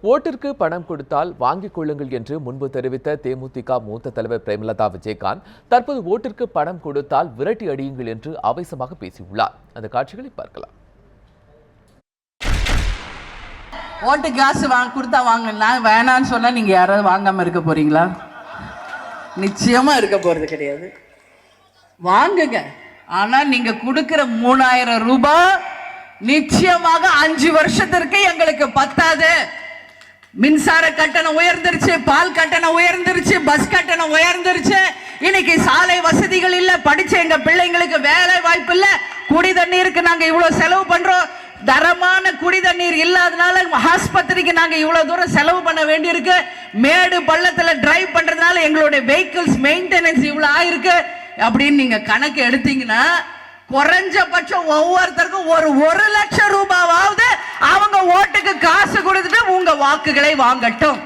ஓட்டிற்கு பணம் கொடுத்தால் வாங்கிக் கொள்ளுங்கள் என்று முன்பு தெரிவித்த தேமுதிக மூத்த தலைவர் பிரேமலதா விஜயகாந்த் தற்போது ஓட்டிற்கு பணம் கொடுத்தால் விரட்டி அடியுங்கள் என்று ஆவேசமாக பேசியுள்ளார். அந்த காட்சிகளை பார்க்கலாம். ஓட்டு காசு கொடுத்தா வாங்கலாம், வேணான்னு சொன்னா நீங்க யாராவது வாங்காம இருக்க போறீங்களா? நிச்சயமா இருக்க போறது கிடையாது. வாங்குங்க. ஆனா நீங்க கொடுக்கிற 3000 ரூபாய் நிச்சயமாக 5 வருஷத்திற்கு எங்களுக்கு பத்தாது. மின்சார கட்டணம் உயர்ந்துருச்சு, பால் கட்டணம் உயர்ந்துருச்சு, பஸ் கட்டணம் உயர்ந்துருச்சு. இன்னைக்கு சாலை வசதிகள் இல்ல, படிச்ச எங்க பிள்ளைங்களுக்கு வேலை வாய்ப்பு இல்ல. குடி தண்ணீருக்கு நாங்க இவ்வளவு செலவு பண்றோம். தரமான குடி தண்ணீர் இல்லாதனால ஆஸ்பத்திரிக்கு நாங்க இவ்வளவு தூரம் செலவு பண்ண வேண்டியிருக்கு. மேடு பள்ளத்துல டிரைவ் பண்றதுனால எங்களுடைய வெஹிக்கிள்ஸ் மெயின்டெனன்ஸ் இவ்வளவு ஆயிருக்கு அப்படின்னு நீங்க கணக்கு எடுத்தீங்கன்னா குறைஞ்சபட்சம் ஒவ்வொருத்தருக்கும் ஒரு லட்சம் ரூபாவது அவங்க ஓட்டுக்கு காசு கொடுத்துட்டு உங்க வாக்குகளை வாங்கட்டும்.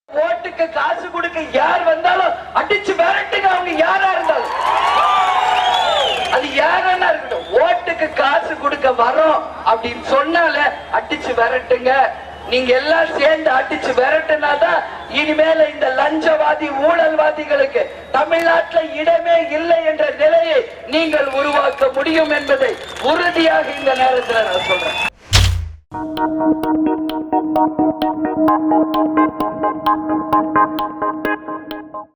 ஓட்டுக்கு காசு கொடுக்க யார் வந்தாலும் அடிச்சு விரட்டுங்க. அவங்க யாரா இருந்தாலும், அது யாரா இருக்கட்டும், ஓட்டுக்கு காசு கொடுக்க வரோம் அப்படின்னு சொன்னால அடிச்சு விரட்டுங்க. நீங்க எல்லாம் சேர்ந்து அடிச்சு விரட்டுனாதான் இனிமேல இந்த லஞ்சவாதி ஊழல்வாதிகளுக்கு தமிழ்நாட்டில் இடமே இல்லை என்ற நிலையை நீங்கள் உருவாக்க முடியும் என்பதை உறுதியாக இந்த நேரத்தில் நான் சொல்றேன்.